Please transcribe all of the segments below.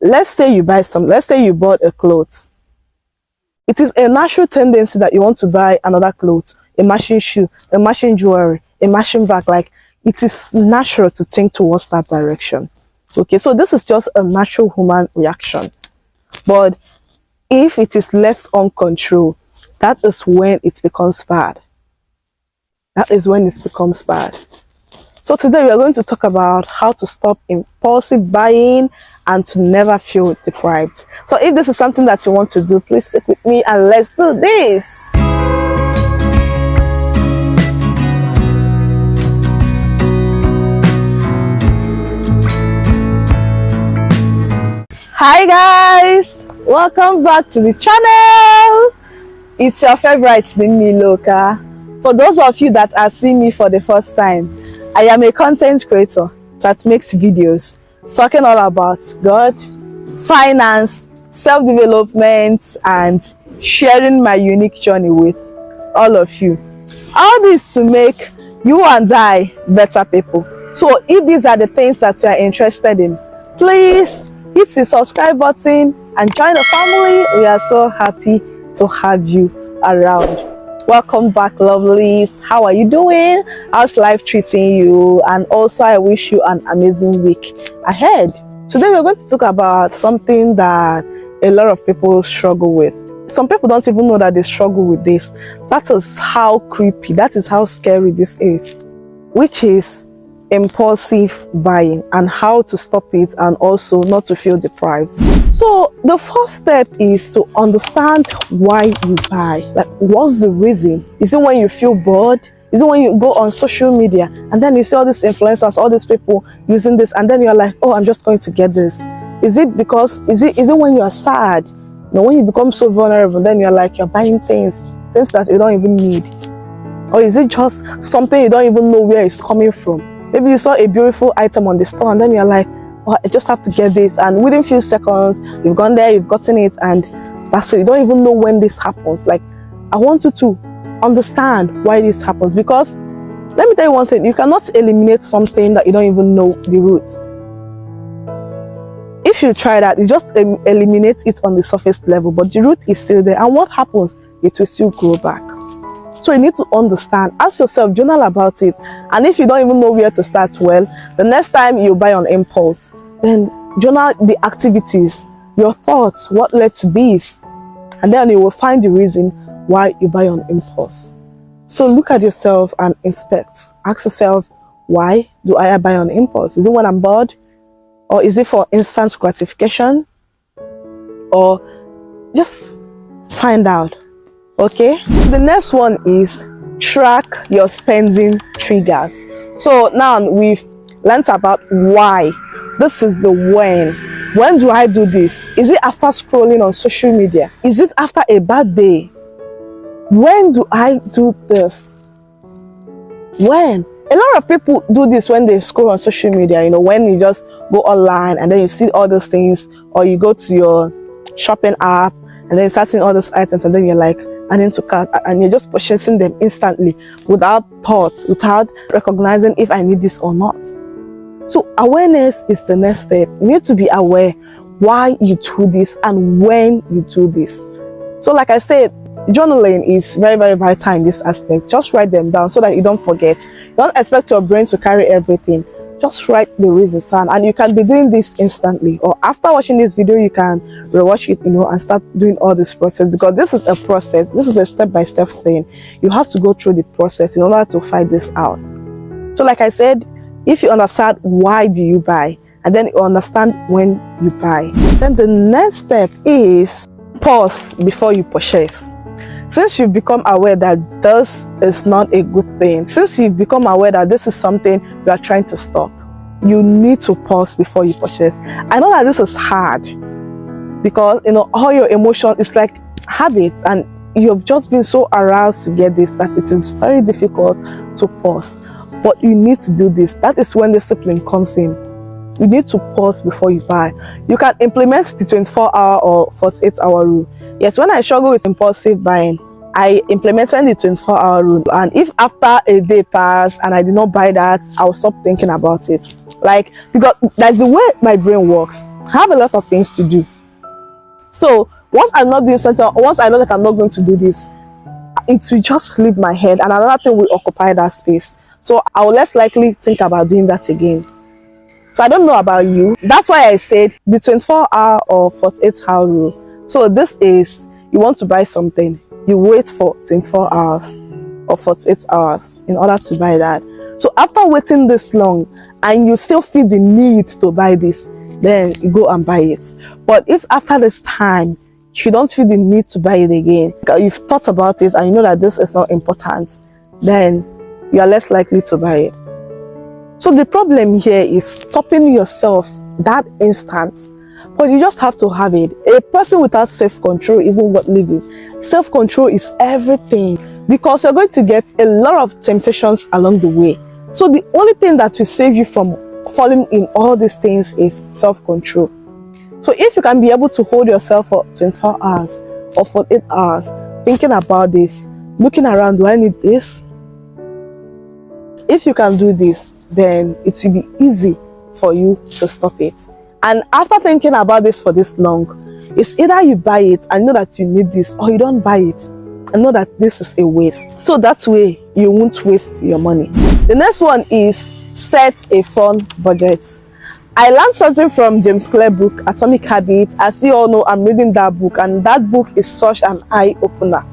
let's say you buy some, let's say you bought a clothes. It is a natural tendency that you want to buy another clothes, a matching shoe, a matching jewelry, a matching bag. Like, it is natural to think towards that direction. Okay, so this is just a natural human reaction. But if it is left uncontrolled, that is when it becomes bad. That is when it becomes bad. So today we are going to talk about how to stop impulsive buying and to never feel deprived. So if this is something that you want to do, please stick with me and let's do this. Hi guys, welcome back to the channel. It's your favorite Loka. For those of you that are seeing me for the first time, I am a content creator that makes videos talking all about God, finance, self-development, and sharing my unique journey with all of you. All this to make you and I better people. So if these are the things that you are interested in, please hit the subscribe button and join the family. We are so happy to have you around. Welcome back, lovelies. How are you doing? How's life treating you? And also, I wish you an amazing week ahead. Today, we're going to talk about something that a lot of people struggle with. Some people don't even know that they struggle with this. That is how creepy, that is how scary this is, which is impulsive buying and how to stop it and also not to feel deprived. So the first step is to understand why you buy. Like, what's the reason? Is it when you feel bored? Is it when you go on social media and then you see all these influencers, all these people using this, and then you're like, oh, I'm just going to get this? Is it because is it when you are sad? You know, when you become so vulnerable, then you're like, you're buying things that you don't even need? Or is it just something you don't even know where it's coming from? Maybe you saw a beautiful item on the store and then you're like, oh, I just have to get this. And within a few seconds, you've gone there, you've gotten it, and that's it. You don't even know when this happens. Like, I want you to understand why this happens. Because let me tell you one thing, you cannot eliminate something that you don't even know the root. If you try that, you just eliminate it on the surface level, but the root is still there. And what happens? It will still grow back. So you need to understand, ask yourself, journal about it. And if you don't even know where to start, well, the next time you buy on impulse, then journal the activities, your thoughts, what led to this. And then you will find the reason why you buy on impulse. So look at yourself and inspect. Ask yourself, why do I buy on impulse? Is it when I'm bored? Or is it for instant gratification? Or just find out. Okay, the next one is track your spending triggers. So now we've learned about why. This is the when. When do I do this? Is it after scrolling on social media? Is it after a bad day? When do I do this? When? A lot of people do this when they scroll on social media, you know, when you just go online and then you see all those things, or you go to your shopping app and then you start seeing all those items and then you're like, adding to cart, and you're just purchasing them instantly without thought, without recognizing if I need this or not. So awareness is the next step. You need to be aware why you do this and when you do this. So like I said, journaling is very, very vital in this aspect. Just write them down so that you don't forget. You don't expect your brain to carry everything. Just write the reasons down, and you can be doing this instantly, or after watching this video you can rewatch it, you know, and start doing all this process, because this is a process. This is a step-by-step thing. You have to go through the process in order to find this out. So like I said, if you understand why do you buy, and then you understand when you buy, then the next step is pause before you purchase. Since you've become aware that this is not a good thing, since you've become aware that this is something you are trying to stop, you need to pause before you purchase. I know that this is hard because, you know, all your emotions, it's like habits, and you've just been so aroused to get this that it is very difficult to pause. But you need to do this. That is when discipline comes in. You need to pause before you buy. You can implement the 24-hour or 48-hour rule. Yes, when I struggle with impulsive buying, I implemented the 24-hour rule. And if after a day passed and I did not buy that, I'll stop thinking about it. Like, because that's the way my brain works. I have a lot of things to do. So once I'm not doing something, once I know that I'm not going to do this, it will just leave my head and another thing will occupy that space. So I will less likely think about doing that again. So I don't know about you. That's why I said the 24-hour or 48-hour rule. So this is, you want to buy something, you wait for 24 hours or 48 hours in order to buy that. So after waiting this long and you still feel the need to buy this, then you go and buy it. But if after this time you don't feel the need to buy it again, you've thought about it and you know that this is not important, then you are less likely to buy it. So the problem here is stopping yourself that instant, but you just have to have it. A person without self-control isn't worth living. Self-control is everything, because you're going to get a lot of temptations along the way. So the only thing that will save you from falling in all these things is self-control. So if you can be able to hold yourself for 24 hours or 48 hours, thinking about this, looking around, do I need this? If you can do this, then it will be easy for you to stop it. And after thinking about this for this long, it's either you buy it and know that you need this, or you don't buy it and know that this is a waste. So that way you won't waste your money. The next one is set a fun budget. I learned something from James Clear's book, Atomic Habits. As you all know, I'm reading that book, and that book is such an eye-opener.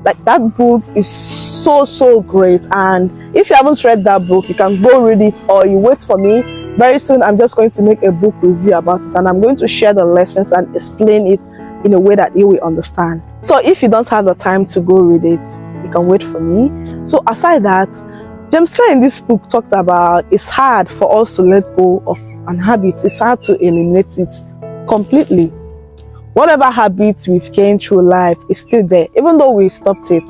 Like, that book is so great, and if you haven't read that book, you can go read it, or you wait for me. Very soon I'm just going to make a book review about it, and I'm going to share the lessons and explain it in a way that you will understand. So if you don't have the time to go read it, you can wait for me. So aside that, James Clear in this book talked about it's hard for us to let go of an habit. It's hard to eliminate it completely. Whatever habits we've gained through life is still there, even though we stopped it,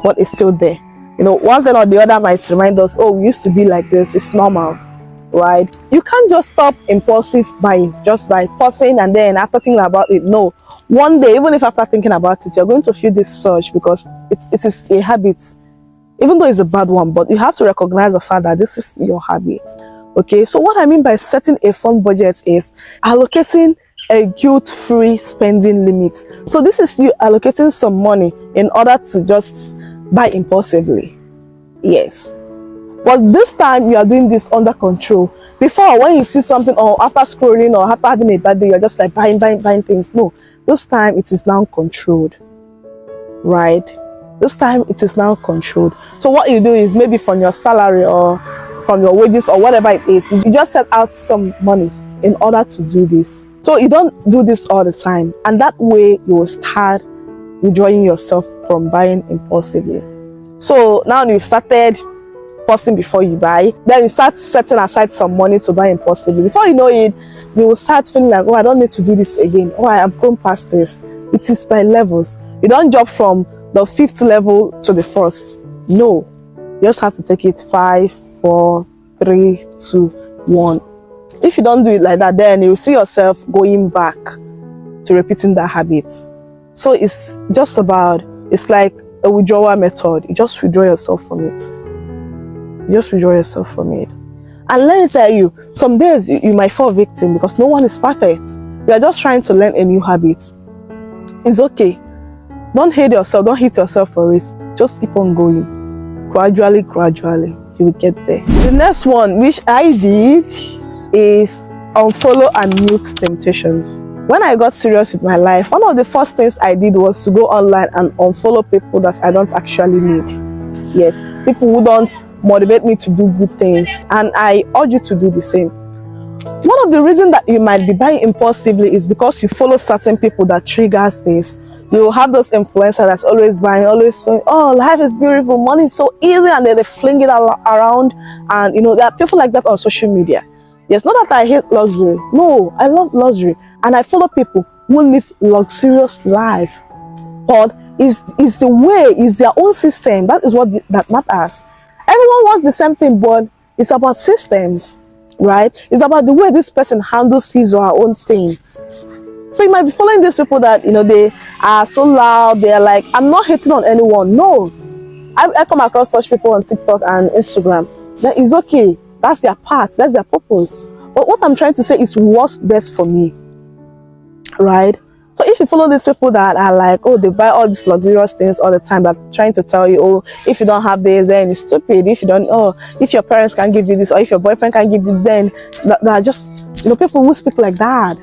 but it's still there. You know, one thing or the other might remind us, oh, we used to be like this, it's normal, right? You can't just stop impulsive buying just by pausing and then after thinking about it. No, one day, even if after thinking about it, you're going to feel this surge because it is a habit, even though it's a bad one, but you have to recognize the fact that this is your habit. Okay, so what I mean by setting a fun budget is allocating a guilt-free spending limit. So this is you allocating some money in order to just buy impulsively. Yes, but this time you are doing this under control. Before, when you see something, or after scrolling, or after having a bad day, you're just like buying things. No, this time it is now controlled, right? This time it is now controlled. So what you do is, maybe from your salary or from your wages or whatever it is, you just set out some money in order to do this. So you don't do this all the time, and that way you will start withdrawing yourself from buying impulsively. So now you've started pausing before you buy, then you start setting aside some money to buy impulsively. Before you know it, you will start feeling like, oh, I don't need to do this again. Oh, I have gone past this. It is by levels. You don't jump from the 5th level to the 1st. No, you just have to take it 5, 4, 3, 2, 1. If you don't do it like that, then you'll see yourself going back to repeating that habit. So it's just about, it's like a withdrawal method. You just withdraw yourself from it. You just withdraw yourself from it. And let me tell you, some days you might fall victim because no one is perfect. You are just trying to learn a new habit. It's okay. Don't hate yourself. Don't hit yourself for it. Just keep on going. Gradually, you will get there. The next one, which I did, is unfollow and mute temptations. When I got serious with my life, one of the first things I did was to go online and unfollow people that I don't actually need. Yes, people who don't motivate me to do good things, and I urge you to do the same. One of the reasons that you might be buying impulsively is because you follow certain people that triggers this. You have those influencers that's always buying, always saying, oh, life is beautiful, money is so easy, and then they fling it around. And you know, there are people like that on social media. Yes, not that I hate luxury. No, I love luxury, and I follow people who live luxurious life. But it's the way, it's their own system. That is what that matters. Everyone wants the same thing, but it's about systems, right? It's about the way this person handles his or her own thing. So you might be following these people that, you know, they are so loud. They're like, I'm not hating on anyone. No, I come across such people on TikTok and Instagram. Then it's okay. That's their path. That's their purpose. But what I'm trying to say is what's best for me. right? So if you follow these people that are like, oh, they buy all these luxurious things all the time, that trying to tell you, oh, if you don't have this, then you're stupid. If you don't, oh, if your parents can't give you this, or if your boyfriend can't give you, then that are just, people who speak like that.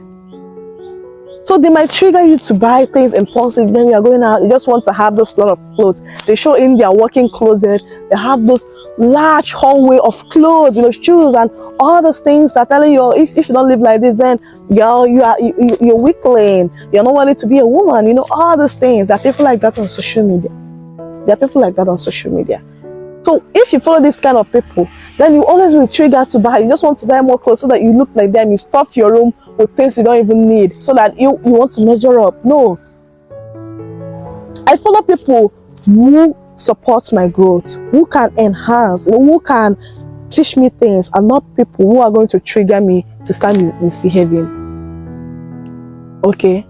So they might trigger you to buy things impulsive. Then you're going out, you just want to have this lot of clothes. They show in their walk-in closet, they have those large hallway of clothes, shoes and all those things that telling you, if you don't live like this, then you're weakling, you're not wanting to be a woman, all those things. There are people like that on social media. So if you follow this kind of people, then you always will trigger to buy. You just want to buy more clothes so that you look like them. You stuff your room with things you don't even need so that you want to measure up. No. I follow people who support my growth, who can enhance, who can teach me things, and not people who are going to trigger me to start misbehaving. Okay?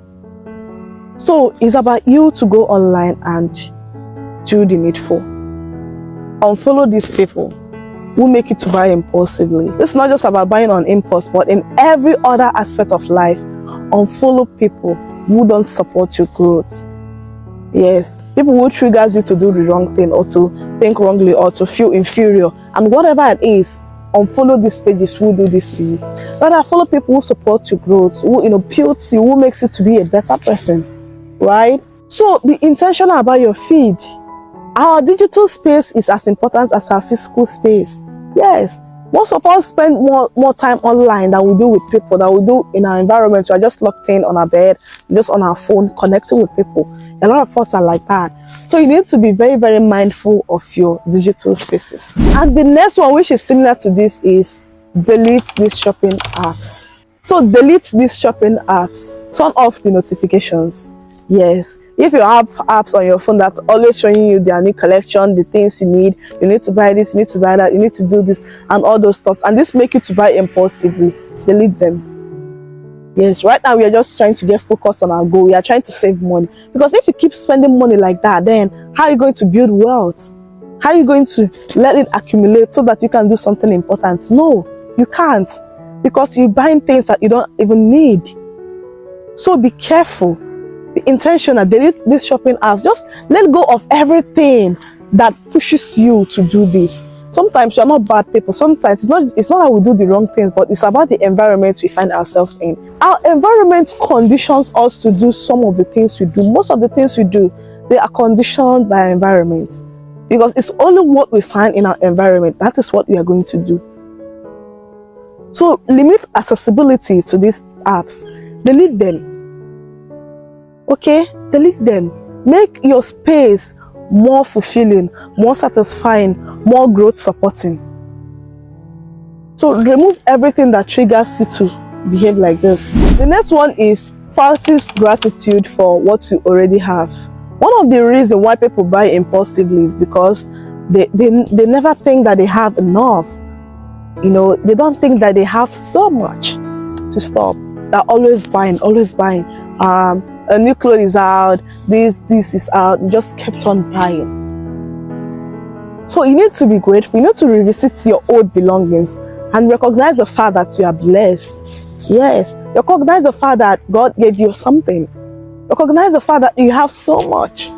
So it's about you to go online and do the needful. Unfollow these people who make you to buy impulsively. It's not just about buying on impulse, but in every other aspect of life. Unfollow people who don't support your growth. Yes, people who triggers you to do the wrong thing, or to think wrongly, or to feel inferior, and whatever it is. Unfollow these pages who do this to you. Rather, follow people who support your growth, who builds you, who makes you to be a better person, right? So be intentional about your feed. Our digital space is as important as our physical space. Yes, most of us spend more time online than we do with people, that we do in our environment. We are just locked in on our bed, just on our phone, connecting with people. A lot of us are like that. So you need to be very, very mindful of your digital spaces. And the next one, which is similar to this, is delete these shopping apps. So delete these shopping apps. Turn off the notifications. Yes. If you have apps on your phone that's always showing you their new collection, the things you need to buy this, you need to buy that, you need to do this, and all those stuff, and this make you to buy impulsively, delete them. Yes, right now we are just trying to get focused on our goal. We are trying to save money. Because if you keep spending money like that, then how are you going to build wealth? How are you going to let it accumulate so that you can do something important? No, you can't. Because you're buying things that you don't even need. So be careful. Be intentional. Delete these shopping apps. Just let go of everything that pushes you to do this. Sometimes you're not bad people. Sometimes it's not that we do the wrong things, but it's about the environment we find ourselves in. Our environment conditions us to do some of the things we do. Most of the things we do, they are conditioned by our environment. Because it's only what we find in our environment, that is what we are going to do. So limit accessibility to these apps. Delete them. Okay? Delete them. Make your space more fulfilling, more satisfying, more growth supporting. So remove everything that triggers you to behave like this. The next one is practice gratitude for what you already have. One of the reasons why people buy impulsively is because they never think that they have enough. They don't think that they have so much to stop. They're always buying, always buying. A new clothes is out, this is out, you just kept on buying. So you need to be grateful. You need to revisit your old belongings and recognize the fact that you are blessed. Yes, recognize the fact that God gave you something. Recognize the fact that you have so much.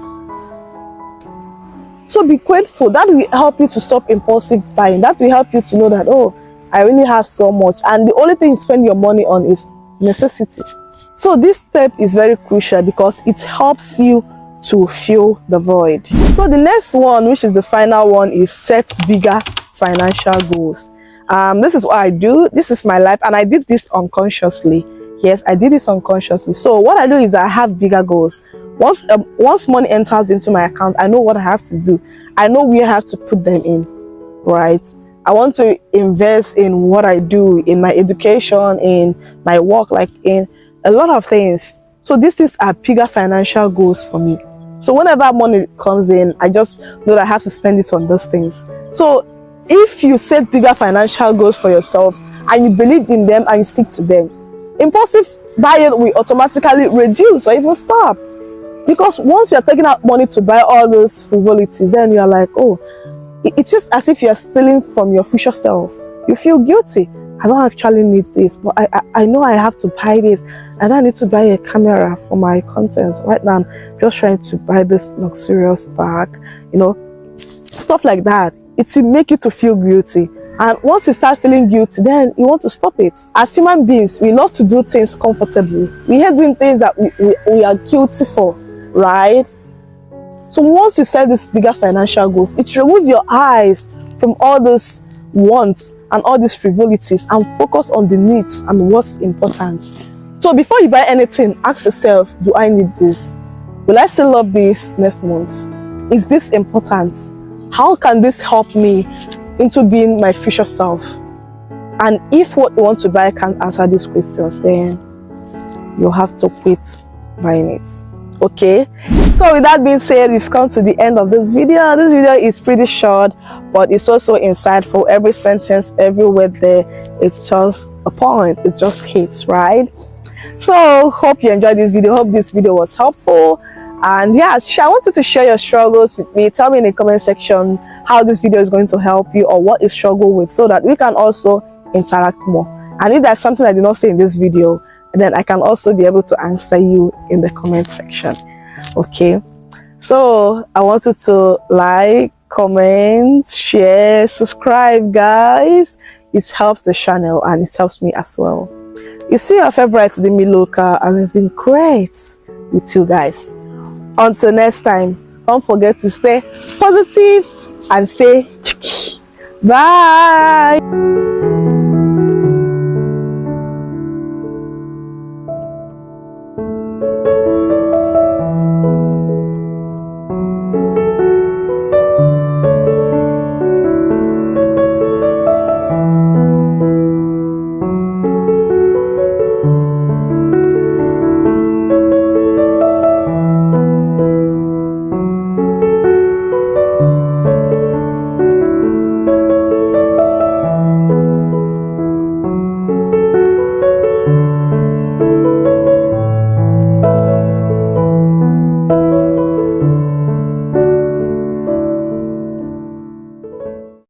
So be grateful. That will help you to stop impulsive buying. That will help you to know that, oh, I really have so much. And the only thing you spend your money on is necessity. So this step is very crucial because it helps you to fill the void. So the next one, which is the final one, is set bigger financial goals. This is what I do. This is my life, and I did this unconsciously. Yes, I did this unconsciously. So what I do is I have bigger goals. Once money enters into my account, I know what I have to do. I know where I have to put them in, right? I want to invest in what I do, in my education, in my work, like in a lot of things. So these things are bigger financial goals for me. So whenever money comes in, I just know that I have to spend it on those things. So if you set bigger financial goals for yourself and you believe in them and you stick to them, impulsive buying will automatically reduce or even stop. Because once you're taking out money to buy all those frivolities, then you're like, oh, it's just as if you're stealing from your future self. You feel guilty. I don't actually need this, but I know I have to buy this. And I need to buy a camera for my contents. Right now, I'm just trying to buy this luxurious bag, you know, stuff like that. It will make you to feel guilty. And once you start feeling guilty, then you want to stop it. As human beings, we love to do things comfortably. We hate doing things that we are guilty for, right? So once you set these bigger financial goals, it removes your eyes from all these wants and all these frivolities and focus on the needs and what's important. So before you buy anything, ask yourself, do I need this? Will I still love this next month? Is this important? How can this help me into being my future self? And if what you want to buy can't answer these questions, then you'll have to quit buying it. Okay, so with that being said, we've come to the end of this video. This video is pretty short, but it's also insightful. Every sentence, every word there, it's just a point. It just hits, right? So hope you enjoyed this video. Hope this video was helpful. And yeah, I want you to share your struggles with me. Tell me in the comment section how this video is going to help you or what you struggle with, so that we can also interact more. And if there's something I did not say in this video, then I can also be able to answer you in the comment section. Okay, so I want you to like, comment, share, subscribe, guys. It helps the channel and it helps me as well. You see your favorite Demi Loca, and it's been great with you guys. Until next time, don't forget to stay positive and stay cheeky. Bye.